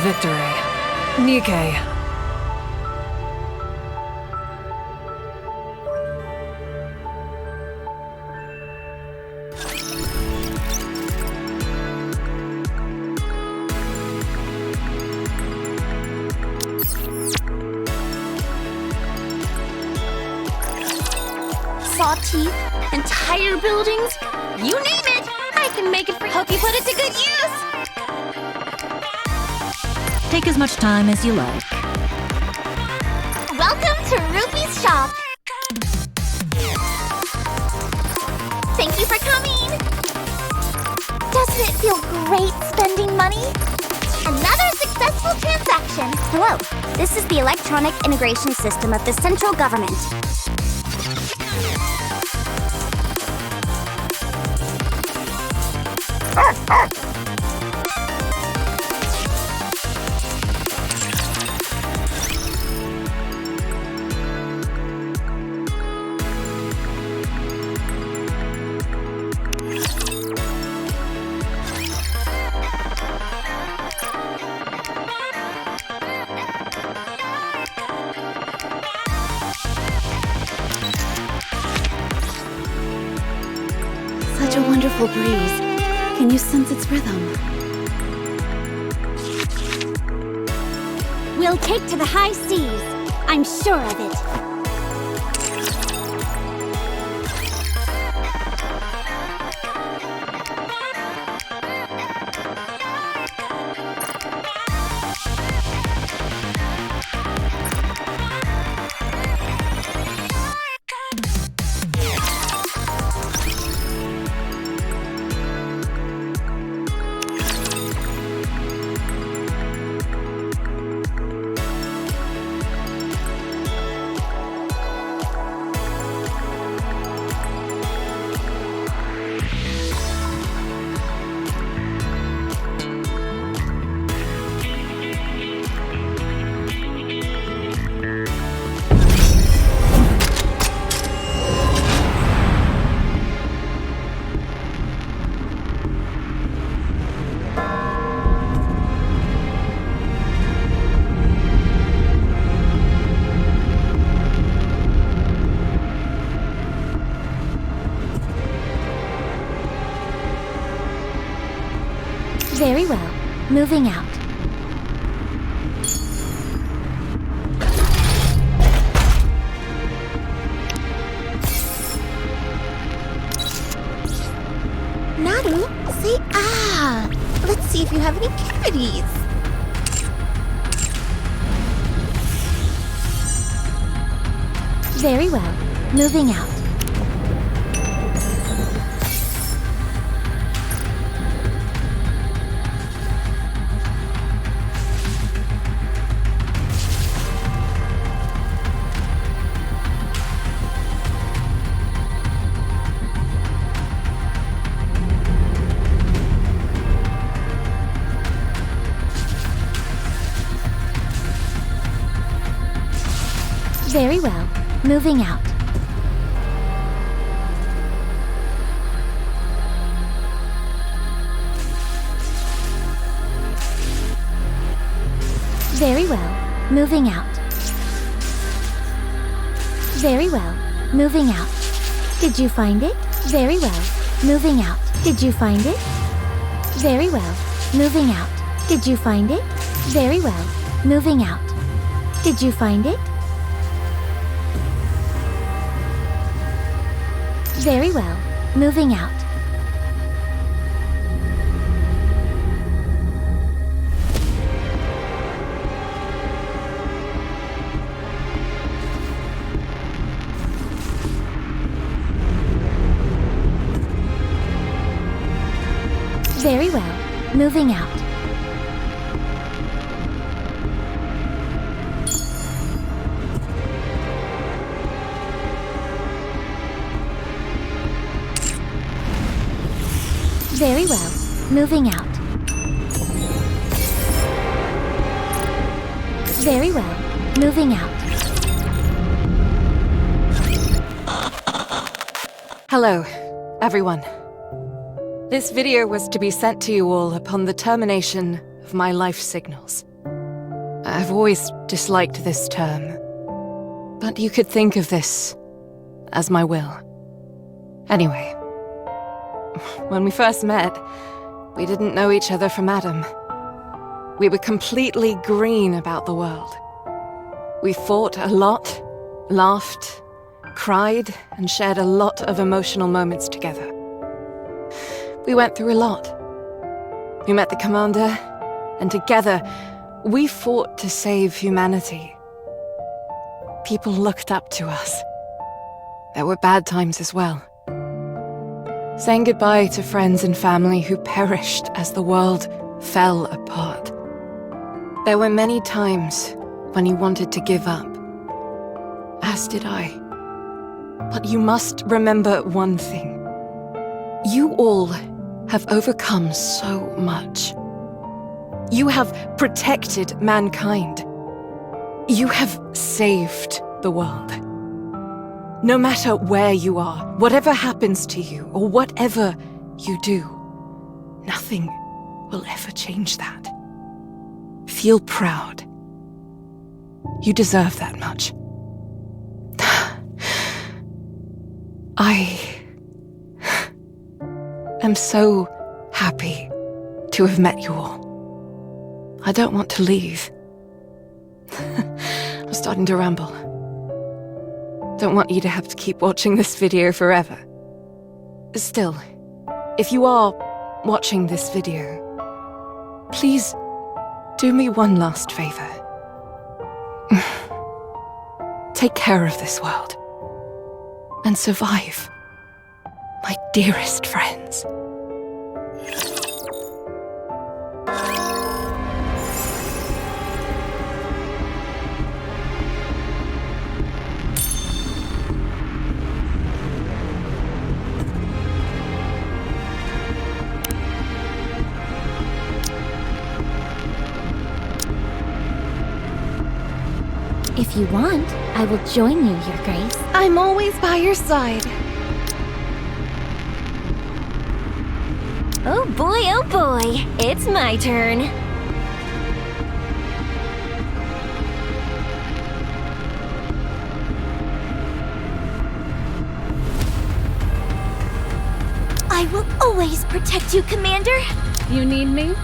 victory. NIKKE. Saw teeth, entire buildings, you name it, I can make it for you. Hope you put it to good use. Take as much time as you like. Welcome to Ruby's shop. Thank you for coming. Doesn't it feel great spending money? Another successful transaction. Hello, this is the electronic integration system of the central government. Such a wonderful breeze. Can you sense its rhythm? We'll take to the high seas. I'm sure of it. Very well. Moving out. Natty, say ah! Let's see if you have any cavities. Very well. Moving out. Very well. Moving out. Very well. Moving out. Very well. Moving out. Did you find it? Very well. Moving out. Did you find it? Very well. Moving out. Did you find it? Very well. Moving out. Did you find it? Very well. Moving out. Very well. Moving out. Very well. Moving out. Very well. Moving out. Hello, everyone. This video was to be sent to you all upon the termination of my life signals. I've always disliked this term, but you could think of this as my will. Anyway, when we first met, we didn't know each other from Adam. We were completely green about the world. We fought a lot, laughed, cried, and shared a lot of emotional moments together. We went through a lot. We met the commander, and together, we fought to save humanity. People looked up to us. There were bad times as well. Saying goodbye to friends and family who perished as the world fell apart. There were many times when you wanted to give up, as did I. But you must remember one thing. You all have overcome so much. You have protected mankind. You have saved the world. No matter where you are, whatever happens to you, or whatever you do, nothing will ever change that. Feel proud. You deserve that much. I am so happy to have met you all. I don't want to leave. I'm starting to ramble. Don't want you to have to keep watching this video forever. Still, if you are watching this video, please do me one last favor. Take care of this world and survive, my dearest friends. If you want, I will join you, Your Grace. I'm always by your side. Oh boy, it's my turn. I will always protect you, Commander. You need me?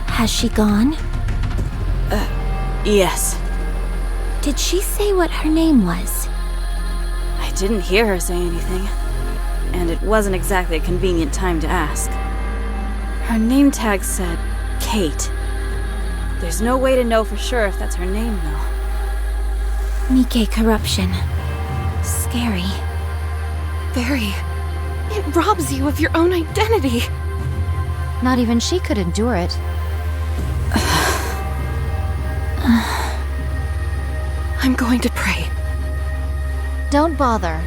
Has she gone? Yes. Did she say what her name was? I didn't hear her say anything. And it wasn't exactly a convenient time to ask. Her name tag said Kate. There's no way to know for sure if that's her name, though. NIKKE corruption. Scary. Very. It robs you of your own identity. Not even she could endure it. I'm going to pray. Don't bother.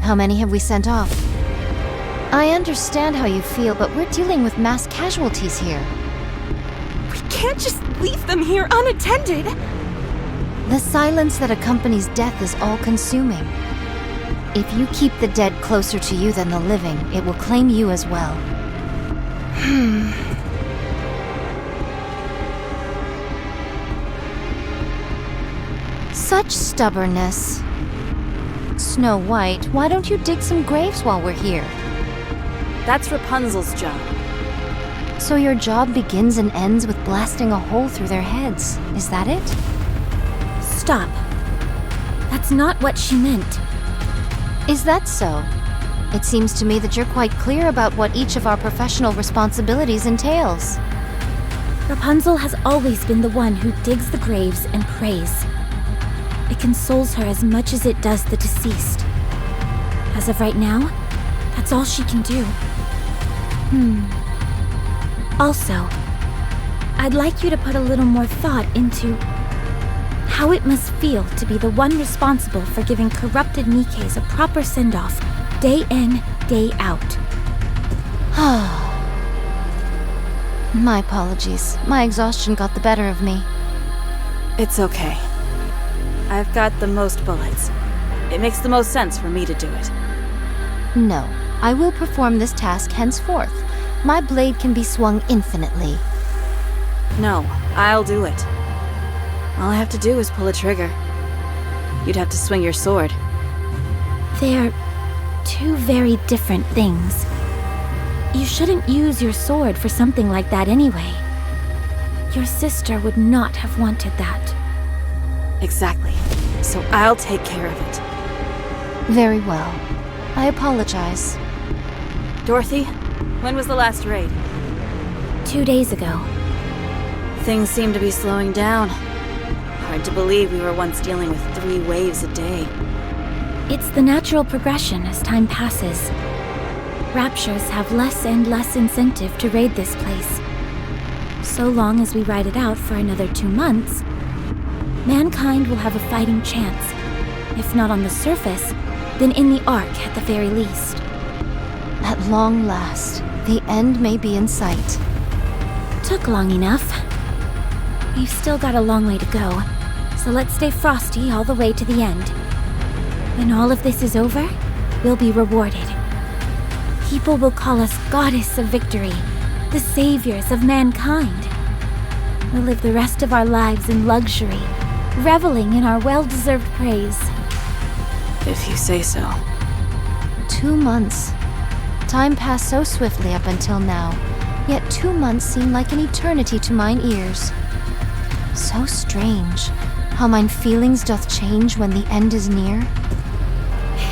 How many have we sent off? I understand how you feel, but we're dealing with mass casualties here. We can't just leave them here unattended. The silence that accompanies death is all-consuming. If you keep the dead closer to you than the living, it will claim you as well. Such stubbornness. Snow White, why don't you dig some graves while we're here? That's Rapunzel's job. So your job begins and ends with blasting a hole through their heads, is that it? Stop. That's not what she meant. Is that so? It seems to me that you're quite clear about what each of our professional responsibilities entails. Rapunzel has always been the one who digs the graves and prays. It consoles her as much as it does the deceased. As of right now, that's all she can do. Also, I'd like you to put a little more thought into how it must feel to be the one responsible for giving corrupted NIKKEs a proper send-off, day in, day out. My apologies. My exhaustion got the better of me. It's okay. I've got the most bullets. It makes the most sense for me to do it. No, I will perform this task henceforth. My blade can be swung infinitely. No, I'll do it. All I have to do is pull a trigger. You'd have to swing your sword. They're two very different things. You shouldn't use your sword for something like that anyway. Your sister would not have wanted that. Exactly. So I'll take care of it. Very well. I apologize. Dorothy, when was the last raid? 2 days ago. Things seem to be slowing down. Hard to believe we were once dealing with 3 waves a day. It's the natural progression as time passes. Raptures have less and less incentive to raid this place. So long as we ride it out for another 2 months, mankind will have a fighting chance. If not on the surface, then in the Ark at the very least. At long last, the end may be in sight. Took long enough. We've still got a long way to go, so let's stay frosty all the way to the end. When all of this is over, we'll be rewarded. People will call us Goddess of Victory, the saviors of mankind. We'll live the rest of our lives in luxury, reveling in our well-deserved praise. If you say so. 2 months. Time passed so swiftly up until now, yet 2 months seem like an eternity to mine ears. So strange, how mine feelings doth change when the end is near.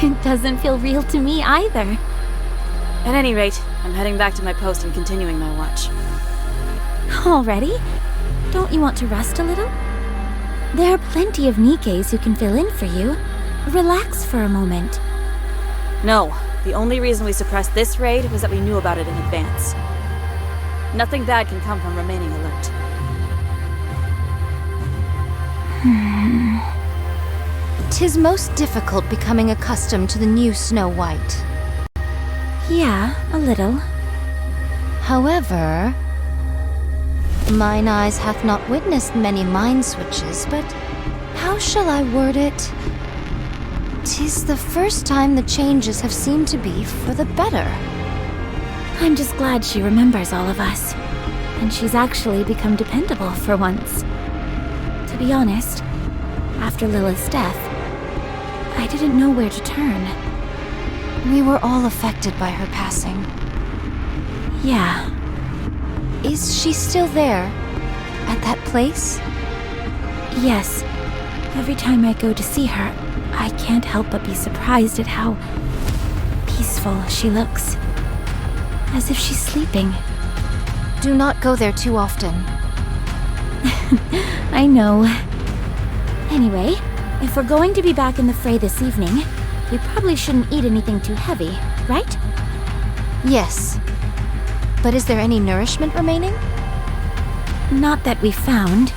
It doesn't feel real to me either. At any rate, I'm heading back to my post and continuing my watch. Already? Don't you want to rest a little? There are plenty of NIKKEs who can fill in for you. Relax for a moment. No, the only reason we suppressed this raid was that we knew about it in advance. Nothing bad can come from remaining alert. "'Tis most difficult becoming accustomed to the new Snow White. Yeah, a little. However, mine eyes hath not witnessed many mind switches, but how shall I word it? 'Tis the first time the changes have seemed to be for the better." I'm just glad she remembers all of us. And she's actually become dependable for once. To be honest, after Lila's death, I didn't know where to turn. We were all affected by her passing. Yeah, Is she still there? At that place? yes. Every time I go to see her, I can't help but be surprised at how peaceful she looks. As if she's sleeping. Do not go there too often. I know. Anyway, if we're going to be back in the fray this evening, we probably shouldn't eat anything too heavy, right? Yes. But is there any nourishment remaining? Not that we found.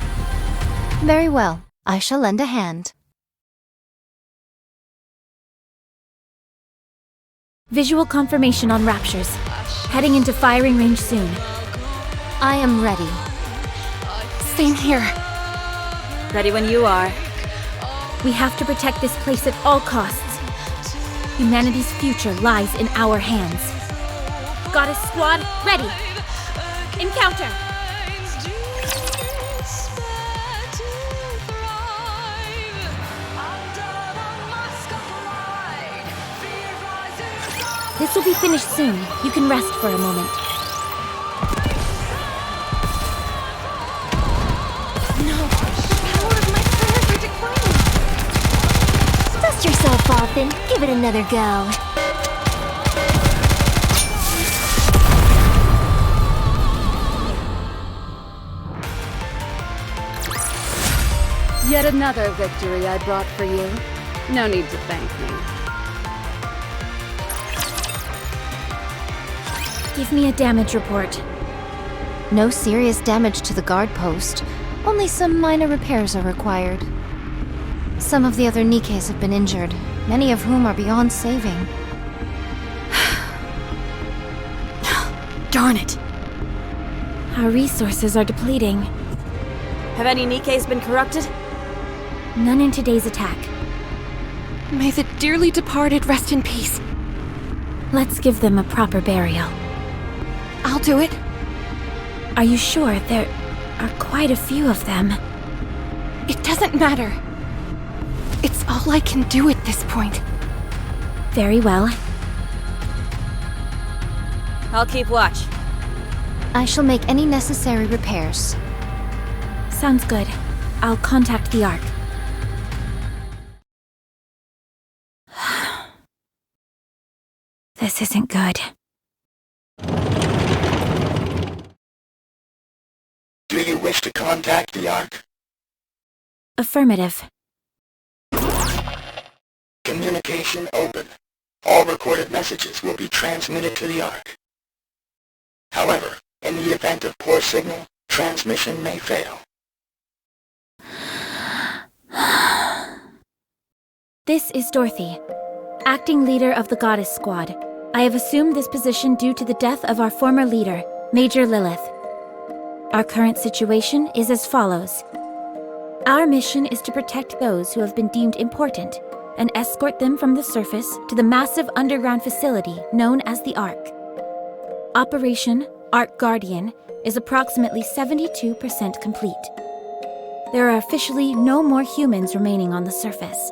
Very well. I shall lend a hand. Visual confirmation on Raptures. Heading into firing range soon. I am ready. Same here. Ready when you are. We have to protect this place at all costs. Humanity's future lies in our hands. Goddess Squad, ready! Encounter! This will be finished soon. You can rest for a moment. No, the power of my prayers are declining. Dust yourself off and give it another go. Yet another victory I brought for you. No need to thank me. Give me a damage report. No serious damage to the guard post. Only some minor repairs are required. Some of the other NIKKEs have been injured, many of whom are beyond saving. Darn it! Our resources are depleting. Have any NIKKEs been corrupted? None in today's attack. May the dearly departed rest in peace. Let's give them a proper burial. I'll do it. Are you sure? There are quite a few of them. It doesn't matter. It's all I can do at this point. Very well. I'll keep watch. I shall make any necessary repairs. Sounds good. I'll contact the Ark. This isn't good. Do you wish to contact the Ark? Affirmative. Communication open. All recorded messages will be transmitted to the Ark. However, in the event of poor signal, transmission may fail. This is Dorothy, acting leader of the Goddess Squad. I have assumed this position due to the death of our former leader, Major Lilith. Our current situation is as follows. Our mission is to protect those who have been deemed important and escort them from the surface to the massive underground facility known as the Ark. Operation Ark Guardian is approximately 72% complete. There are officially no more humans remaining on the surface.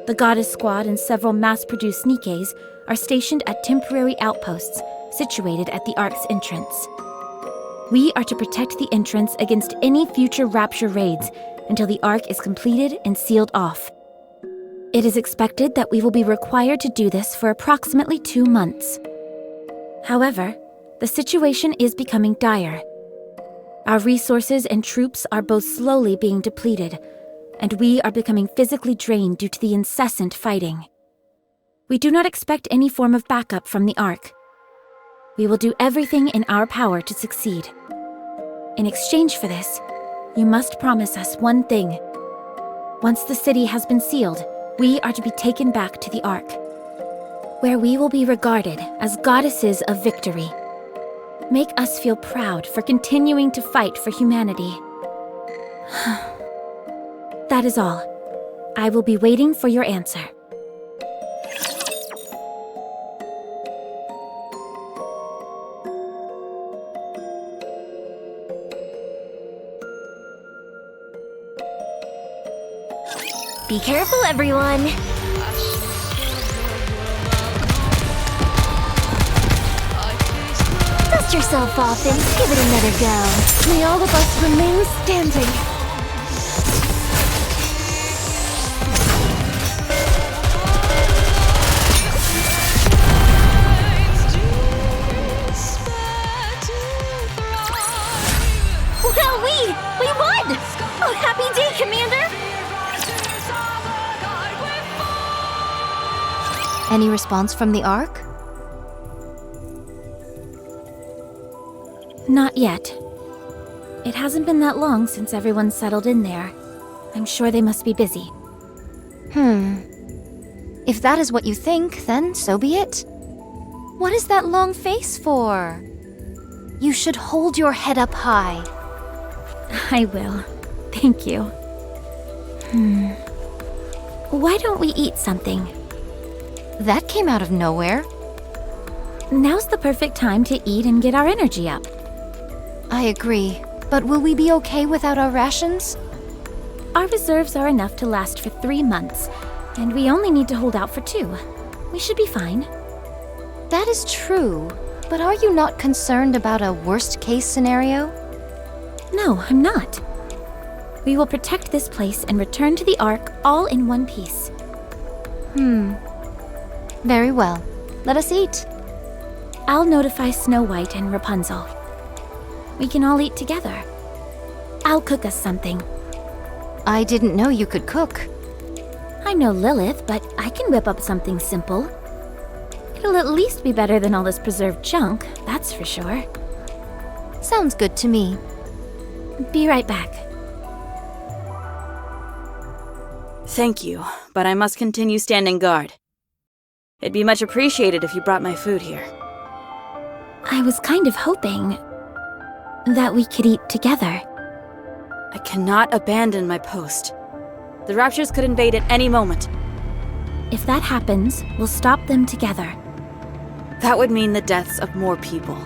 The Goddess Squad and several mass-produced NIKKEs are stationed at temporary outposts situated at the Ark's entrance. We are to protect the entrance against any future Rapture raids until the Ark is completed and sealed off. It is expected that we will be required to do this for approximately 2 months. However, the situation is becoming dire. Our resources and troops are both slowly being depleted, and we are becoming physically drained due to the incessant fighting. We do not expect any form of backup from the Ark. We will do everything in our power to succeed. In exchange for this, you must promise us one thing. Once the city has been sealed, we are to be taken back to the Ark, where we will be regarded as goddesses of victory. Make us feel proud for continuing to fight for humanity. That is all. I will be waiting for your answer. Be careful, everyone! Dust yourself off and give it another go. May all of us remain standing. Well, we won! Oh, happy day, Commander! Any response from the Ark? Not yet. It hasn't been that long since everyone settled in there. I'm sure they must be busy. If that is what you think, then so be it. What is that long face for? You should hold your head up high. I will. Thank you. Why don't we eat something? That came out of nowhere. Now's the perfect time to eat and get our energy up. I agree. But will we be okay without our rations? Our reserves are enough to last for 3 months, and we only need to hold out for 2. We should be fine. That is true. But are you not concerned about a worst-case scenario? No, I'm not. We will protect this place and return to the Ark all in one piece. Very well. Let us eat. I'll notify Snow White and Rapunzel. We can all eat together. I'll cook us something. I didn't know you could cook. I'm no Lilith, but I can whip up something simple. It'll at least be better than all this preserved junk, that's for sure. Sounds good to me. Be right back. Thank you, but I must continue standing guard. It'd be much appreciated if you brought my food here. I was kind of hoping that we could eat together. I cannot abandon my post. The Raptures could invade at any moment. If that happens, we'll stop them together. That would mean the deaths of more people.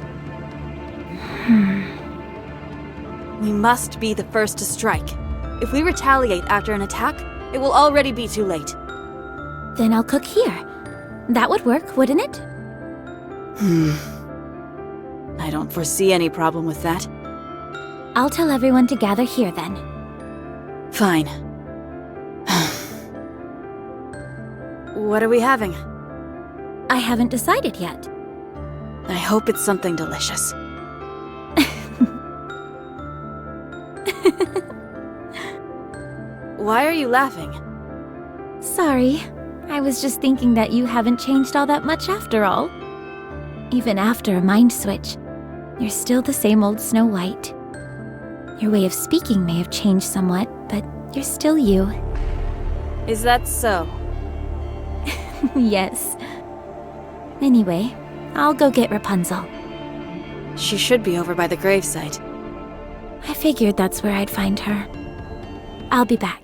We must be the first to strike. If we retaliate after an attack, it will already be too late. Then I'll cook here. That would work, wouldn't it? I don't foresee any problem with that. I'll tell everyone to gather here then. Fine. What are we having? I haven't decided yet. I hope it's something delicious. Why are you laughing? Sorry. I was just thinking that you haven't changed all that much after all. Even after a mind switch, you're still the same old Snow White. Your way of speaking may have changed somewhat, but you're still you. Is that so? Yes. Anyway, I'll go get Rapunzel. She should be over by the gravesite. I figured that's where I'd find her. I'll be back.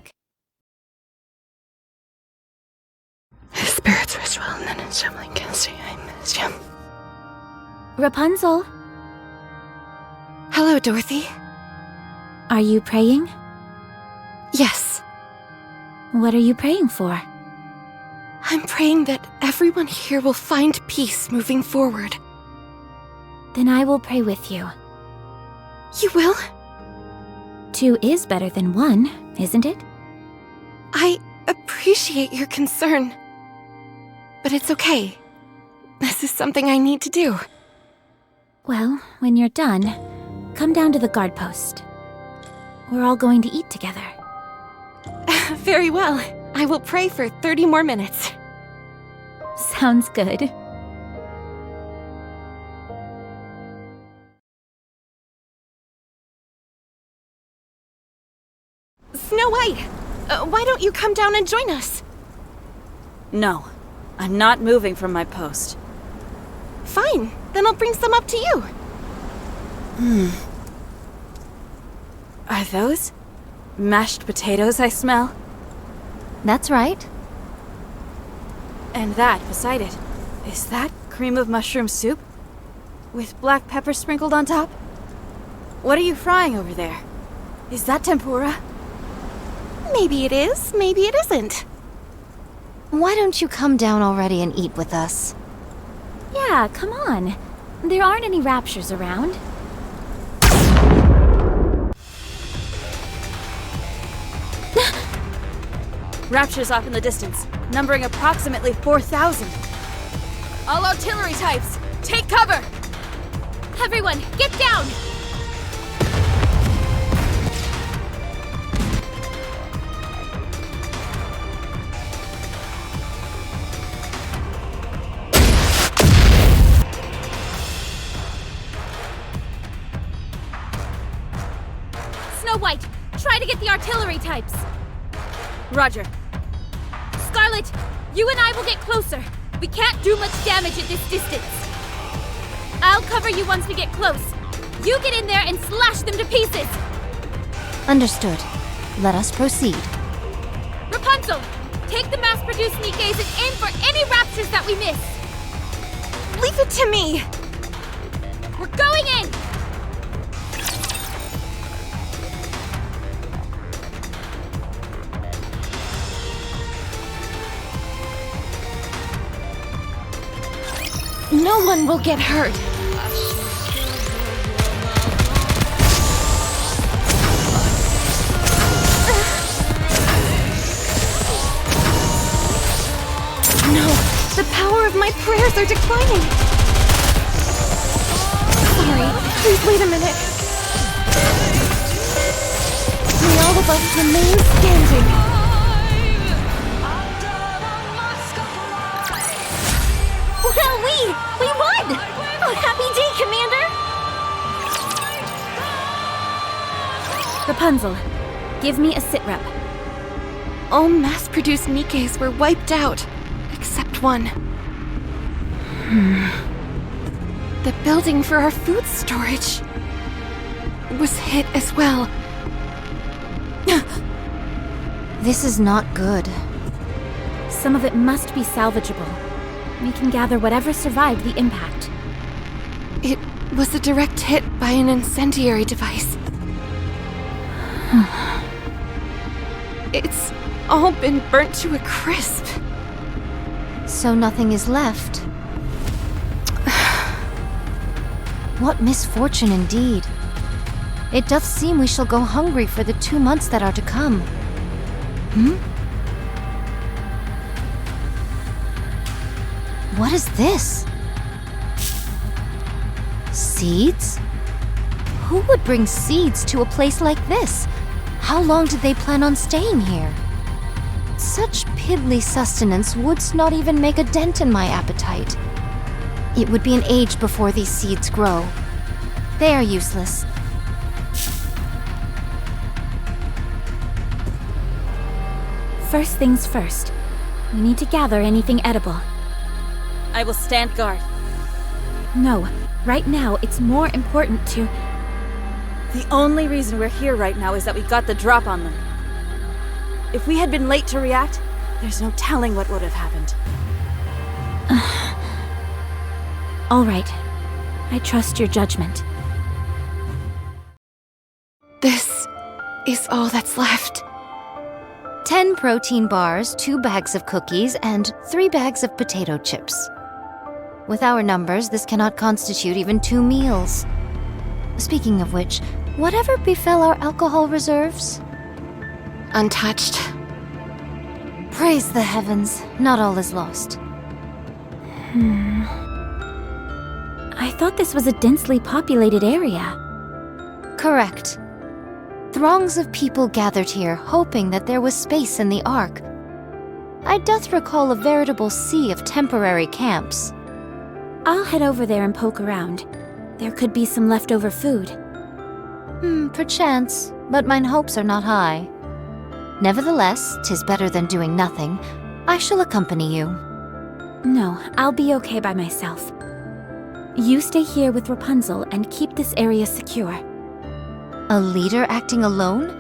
Spirits rest well, and then it's Shambling Casting. I missed you. Rapunzel, Hello, Dorothy. are you praying? Yes, What are you praying for? I'm praying that everyone here will find peace moving forward. Then I will pray with you. You will? 2 is better than 1, isn't it? I appreciate your concern. But it's okay. This is something I need to do. Well, when you're done, come down to the guard post. We're all going to eat together. Very well. I will pray for 30 more minutes. Sounds good. Snow White, why don't you come down and join us? No, I'm not moving from my post. Fine, then I'll bring some up to you. Are those mashed potatoes I smell? That's right. And that beside it, is that cream of mushroom soup? With black pepper sprinkled on top? What are you frying over there? Is that tempura? Maybe it is, maybe it isn't. Why don't you come down already and eat with us? Yeah, come on. There aren't any raptures around. Raptures off in the distance, numbering approximately 4,000. All artillery types, take cover! Everyone, get down! Snow White, try to get the artillery types. Roger. Scarlet, you and I will get closer. We can't do much damage at this distance. I'll cover you once we get close. You get in there and slash them to pieces. Understood. Let us proceed. Rapunzel, take the mass-produced NIKKEs and aim for any raptors that we miss. Leave it to me! We're going in! No one will get hurt. No, the power of my prayers are declining. Sorry, please wait a minute. May all of us remain standing. Well, we won! Oh, happy day, Commander! Rapunzel, give me a sit rep. All mass-produced Nikkes were wiped out, except one. The building for our food storage was hit as well. This is not good. Some of it must be salvageable. We can gather whatever survived the impact. It was a direct hit by an incendiary device. It's all been burnt to a crisp. So nothing is left. What misfortune indeed. It doth seem we shall go hungry for the 2 months that are to come. What is this? Seeds? Who would bring seeds to a place like this? How long did they plan on staying here? Such piddly sustenance would not even make a dent in my appetite. It would be an age before these seeds grow. They are useless. First things first. We need to gather anything edible. I will stand guard. No, right now it's more important to... The only reason we're here right now is that we got the drop on them. If we had been late to react, there's no telling what would have happened. All right. I trust your judgment. This is all that's left. 10 protein bars, 2 bags of cookies, and 3 bags of potato chips. With our numbers, this cannot constitute even 2 meals. Speaking of which, whatever befell our alcohol reserves? Untouched. Praise the heavens, not all is lost. I thought this was a densely populated area. Correct. Throngs of people gathered here, hoping that there was space in the Ark. I doth recall a veritable sea of temporary camps. I'll head over there and poke around. There could be some leftover food. Perchance, but mine hopes are not high. Nevertheless, 'tis better than doing nothing. I shall accompany you. No, I'll be okay by myself. You stay here with Rapunzel and keep this area secure. A leader acting alone?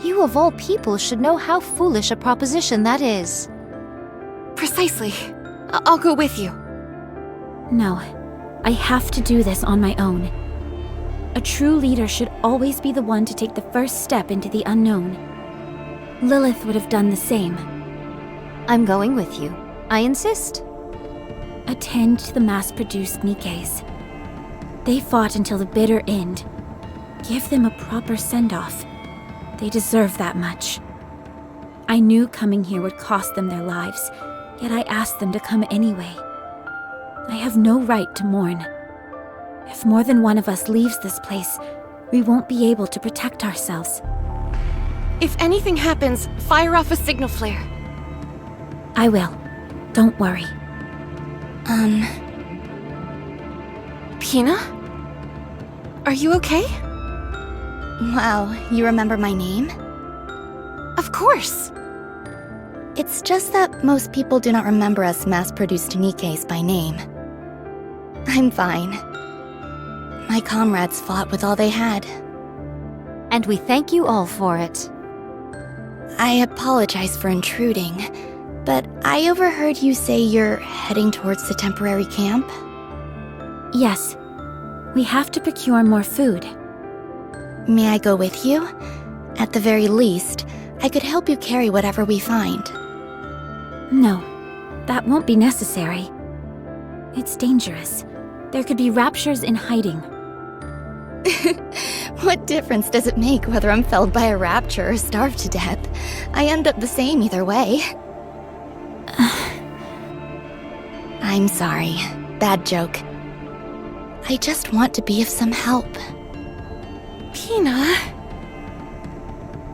You of all people should know how foolish a proposition that is. Precisely. I'll go with you. No, I have to do this on my own. A true leader should always be the one to take the first step into the unknown. Lilith would have done the same. I'm going with you. I insist. Attend to the mass-produced Nikkes. They fought until the bitter end. Give them a proper send-off. They deserve that much. I knew coming here would cost them their lives, yet I asked them to come anyway. I have no right to mourn. If more than one of us leaves this place, we won't be able to protect ourselves. If anything happens, fire off a signal flare. I will. Don't worry. Pina? Are you okay? Wow, you remember my name? Of course. It's just that most people do not remember us mass-produced Nikkes by name. I'm fine. My comrades fought with all they had. And we thank you all for it. I apologize for intruding, but I overheard you say you're heading towards the temporary camp? Yes. We have to procure more food. May I go with you? At the very least, I could help you carry whatever we find. No, that won't be necessary. It's dangerous. There could be raptures in hiding. What difference does it make whether I'm felled by a rapture or starved to death? I end up the same either way. I'm sorry. Bad joke. I just want to be of some help. Pina?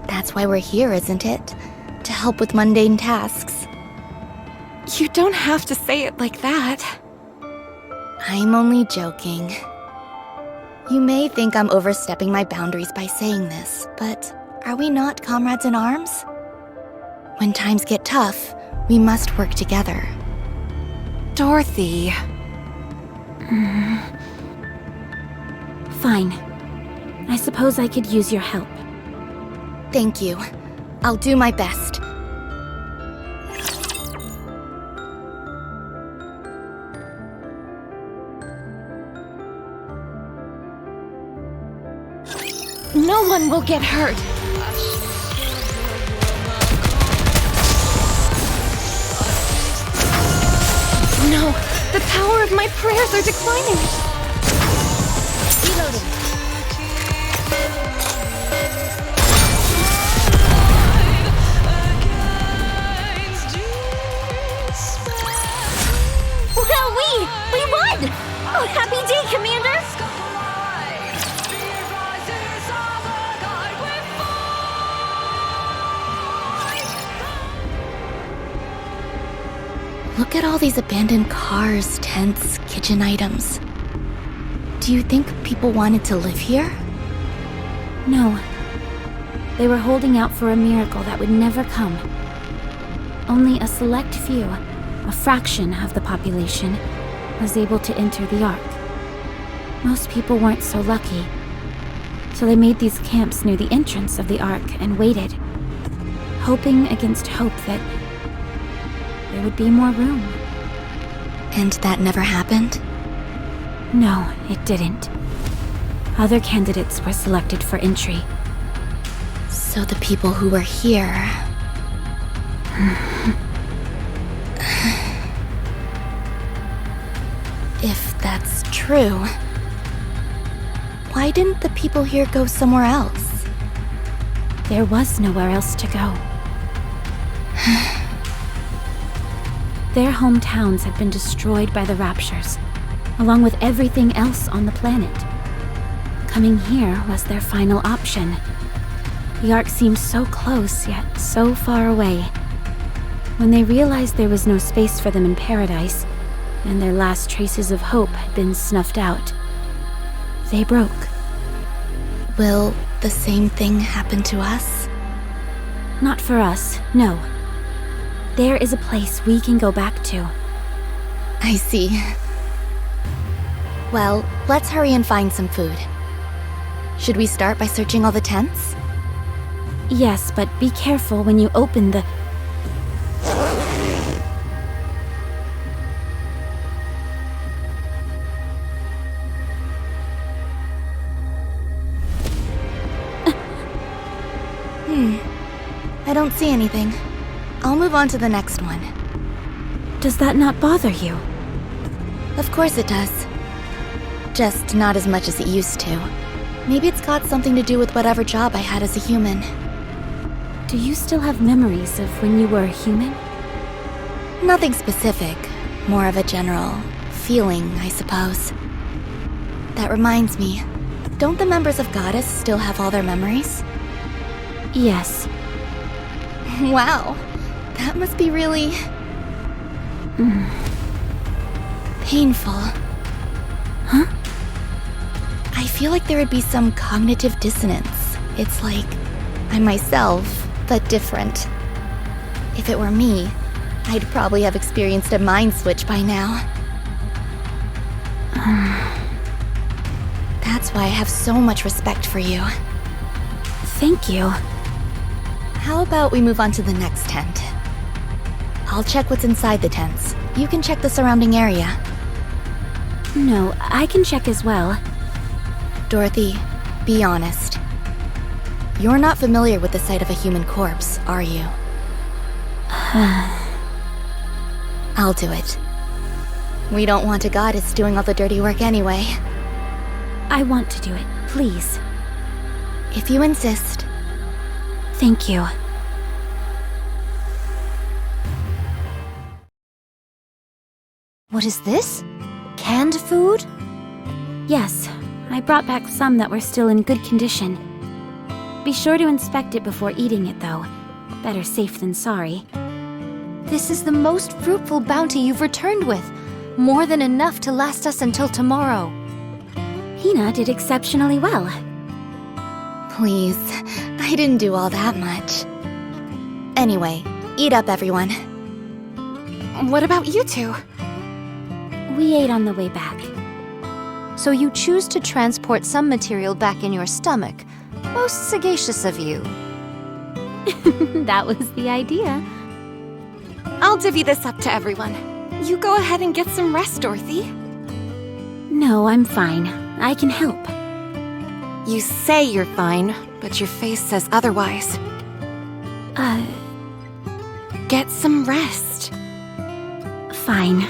That's why we're here, isn't it? To help with mundane tasks. You don't have to say it like that. I'm only joking. You may think I'm overstepping my boundaries by saying this, but Are we not comrades in arms? When times get tough, we must work together. Dorothy. Fine. I suppose I could use your help. Thank you. I'll do my best. No one will get hurt. No, the power of my prayers are declining. Reloading. Wowee! We won! Oh, happy day, Commander! Look at all these abandoned cars, tents, kitchen items. Do you think people wanted to live here? No. They were holding out for a miracle that would never come. Only a select few, a fraction of the population, was able to enter the Ark. Most people weren't so lucky, so they made these camps near the entrance of the Ark and waited, hoping against hope that there would be more room. And that never happened? No, it didn't. Other candidates were selected for entry. So the people who were here... If that's true, why didn't the people here go somewhere else? There was nowhere else to go. Their hometowns had been destroyed by the Raptures, along with everything else on the planet. Coming here was their final option. The Ark seemed so close, yet so far away. When they realized there was no space for them in paradise, and their last traces of hope had been snuffed out, they broke. Will the same thing happen to us? Not for us, no. There is a place we can go back to. I see. Well, let's hurry and find some food. Should we start by searching all the tents? Yes, but be careful when you open the... I don't see anything. I'll move on to the next one. Does that not bother you? Of course it does. Just not as much as it used to. Maybe it's got something to do with whatever job I had as a human. Do you still have memories of when you were a human? Nothing specific. More of a general feeling, I suppose. That reminds me, don't the members of Goddess still have all their memories? Yes. Wow, that must be really... painful. Huh? I feel like there would be some cognitive dissonance. It's like I'm myself, but different. If it were me, I'd probably have experienced a mind switch by now. That's why I have so much respect for you. Thank you. How about we move on to the next tent? I'll check what's inside the tents. You can check the surrounding area. No, I can check as well. Dorothy, be honest. You're not familiar with the sight of a human corpse, are you? I'll do it. We don't want a goddess doing all the dirty work anyway. I want to do it, please. If you insist. Thank you. What is this? Canned food? Yes, I brought back some that were still in good condition. Be sure to inspect it before eating it, though. Better safe than sorry. This is the most fruitful bounty you've returned with. More than enough to last us until tomorrow. Hina did exceptionally well. Please, I didn't do all that much. Anyway, eat up, everyone. What about you two? We ate on the way back. So you choose to transport some material back in your stomach. Most sagacious of you. That was the idea. I'll divvy this up to everyone. You go ahead and get some rest, Dorothy. No, I'm fine. I can help. You say you're fine, but your face says otherwise. Get some rest. Fine.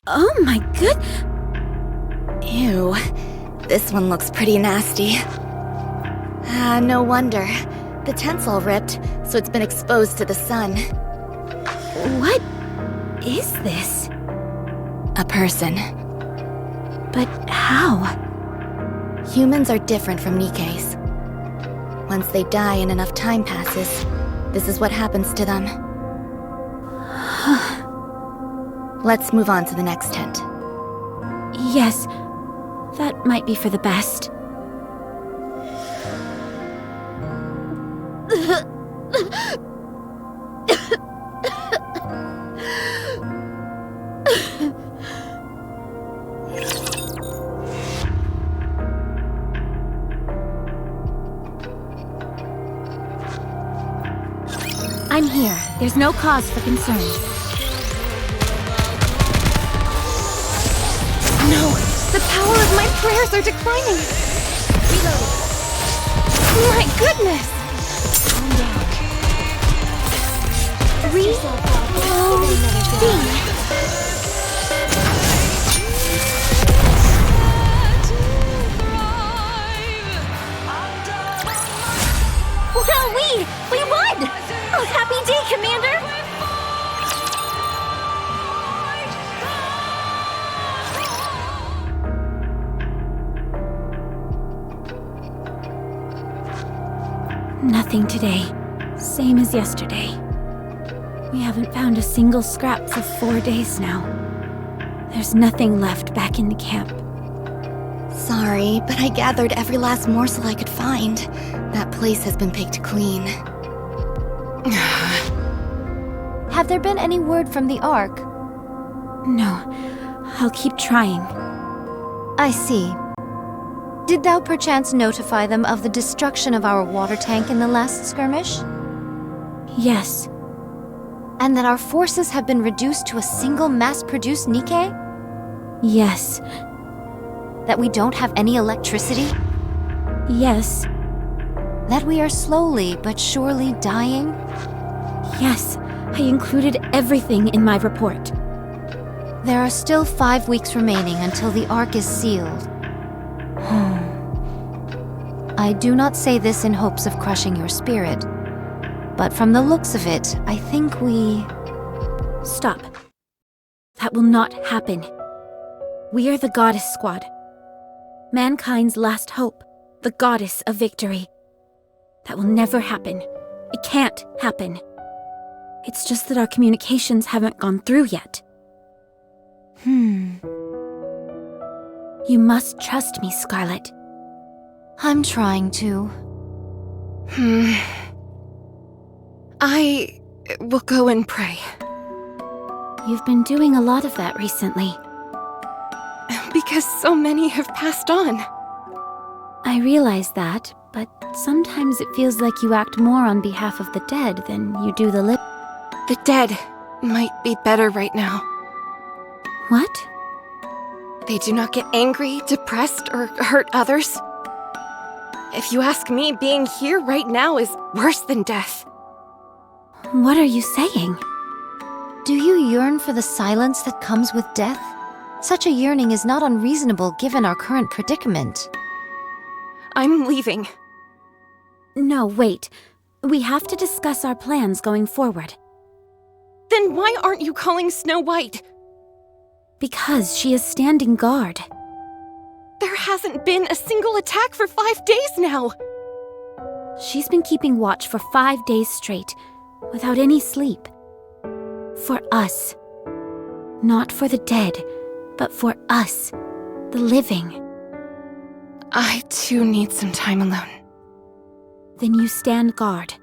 Oh my good... Ew. This one looks pretty nasty. No wonder. The tent's all ripped, so it's been exposed to the sun. What is this? A person. But how? Humans are different from NIKKEs. Once they die and enough time passes, this is what happens to them. Let's move on to the next tent. Yes, that might be for the best. I'm here. There's no cause for concern. No! The power of my prayers are declining! Reloading. My goodness! Calm down. Reloading. We won! Oh, happy day, Commander! Nothing today. Same as yesterday. We haven't found a single scrap for 4 days now. There's nothing left back in the camp. Sorry, but I gathered every last morsel I could find. That place has been picked clean. Have there been any word from the Ark? No, I'll keep trying. I see. Did thou perchance notify them of the destruction of our water tank in the last skirmish? Yes. And that our forces have been reduced to a single mass-produced NIKKE? Yes. That we don't have any electricity? Yes. That we are slowly but surely dying? Yes, I included everything in my report. There are still 5 weeks remaining until the Ark is sealed. I do not say this in hopes of crushing your spirit, but from the looks of it, I think we... Stop. That will not happen. We are the Goddess Squad. Mankind's last hope, the Goddess of Victory. That will never happen. It can't happen. It's just that our communications haven't gone through yet. You must trust me, Scarlet. I'm trying to. I will go and pray. You've been doing a lot of that recently. Because so many have passed on. I realize that, but sometimes it feels like you act more on behalf of the dead than you do the living. The dead might be better right now. What? They do not get angry, depressed, or hurt others. If you ask me, being here right now is worse than death. What are you saying? Do you yearn for the silence that comes with death? Such a yearning is not unreasonable given our current predicament. I'm leaving. No, wait. We have to discuss our plans going forward. Then why aren't you calling Snow White? Because she is standing guard. There hasn't been a single attack for 5 days now. She's been keeping watch for 5 days straight, without any sleep. For us. Not for the dead, but for us, the living. I too need some time alone. Then you stand guard.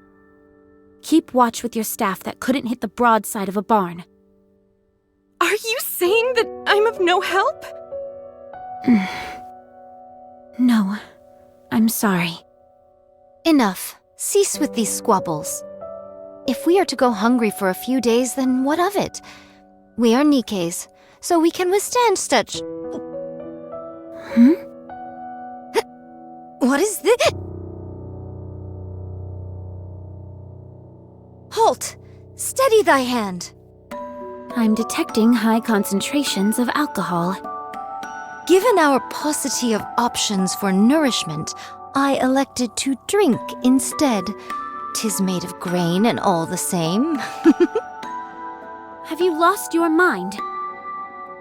Keep watch with your staff that couldn't hit the broadside of a barn. Are you saying that I'm of no help? No, I'm sorry. Enough. Cease with these squabbles. If we are to go hungry for a few days, then what of it? We are NIKKEs, so we can withstand such... What is this? Halt! Steady thy hand! I'm detecting high concentrations of alcohol. Given our paucity of options for nourishment, I elected to drink instead. 'Tis made of grain and all the same. Have you lost your mind?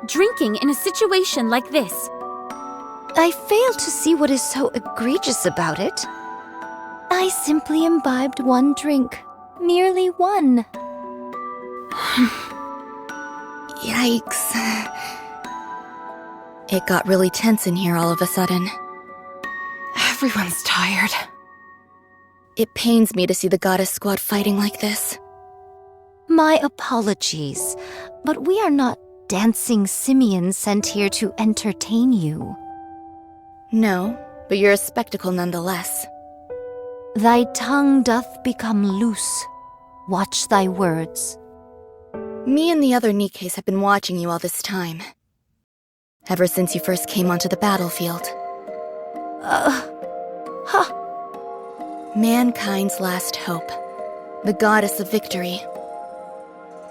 Drinking in a situation like this? I fail to see what is so egregious about it. I simply imbibed one drink. Merely one. Yikes. It got really tense in here all of a sudden. Everyone's tired. It pains me to see the goddess squad fighting like this. My apologies, but we are not dancing simians sent here to entertain you. No, but you're a spectacle nonetheless. Thy tongue doth become loose. Watch thy words. Me and the other NIKKEs have been watching you all this time. Ever since you first came onto the battlefield. Mankind's last hope. The goddess of victory.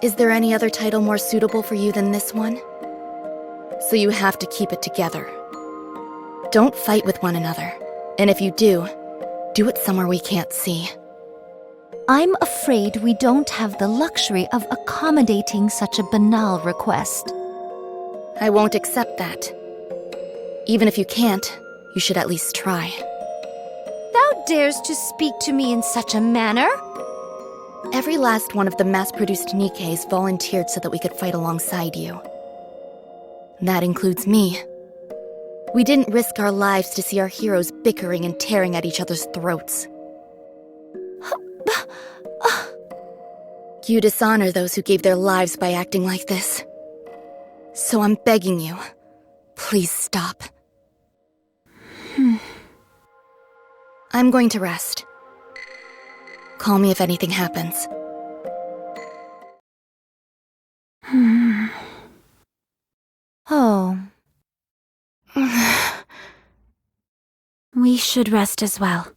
Is there any other title more suitable for you than this one? So you have to keep it together. Don't fight with one another. And if you do it somewhere we can't see. I'm afraid we don't have the luxury of accommodating such a banal request. I won't accept that. Even if you can't, you should at least try. Thou dares to speak to me in such a manner? Every last one of the mass-produced NIKKEs volunteered so that we could fight alongside you. That includes me. We didn't risk our lives to see our heroes bickering and tearing at each other's throats. You dishonor those who gave their lives by acting like this. So I'm begging you, please stop. I'm going to rest. Call me if anything happens. Oh. We should rest as well.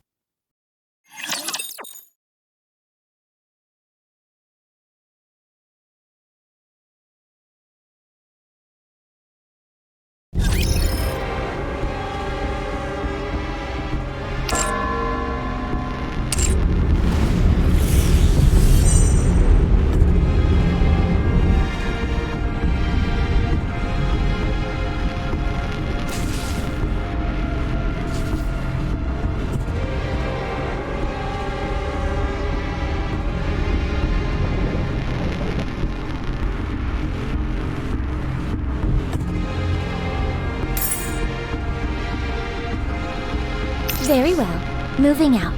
Very well. Moving out.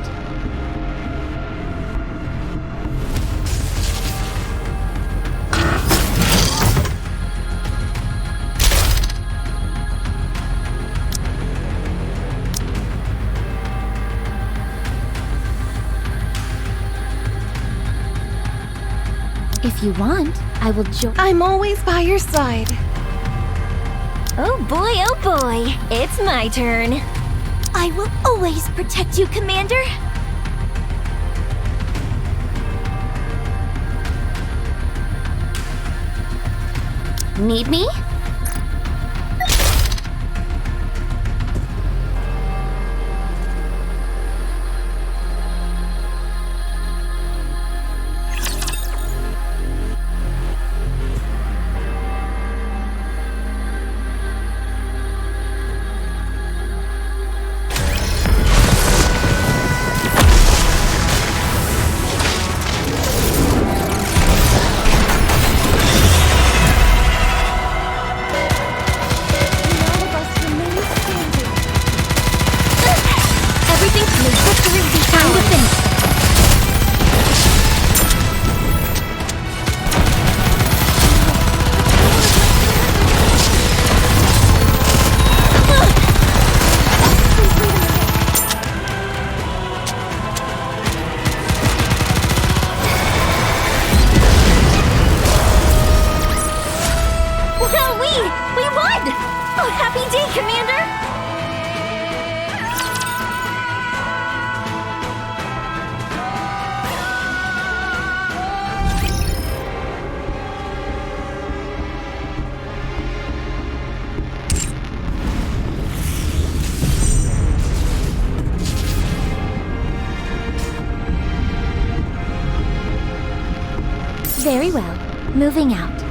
If you want, I will join. I'm always by your side. Oh boy, it's my turn. I will always protect you, Commander. Need me? Oh, happy day, Commander! Very well. Moving out.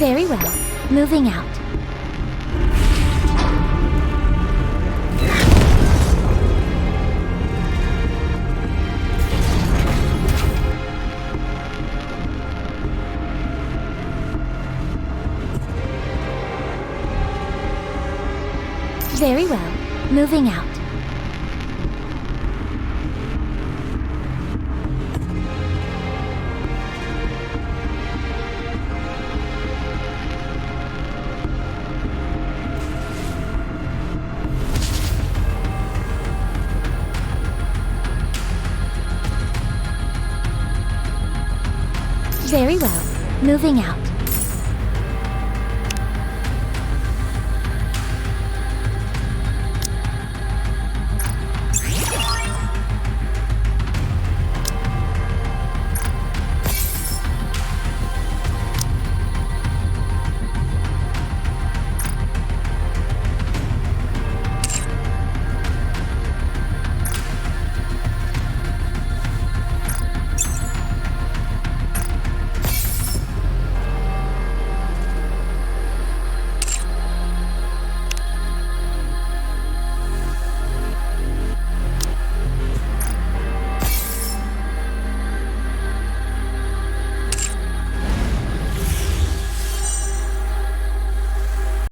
Very well. Moving out. Moving out. Very well. Moving out.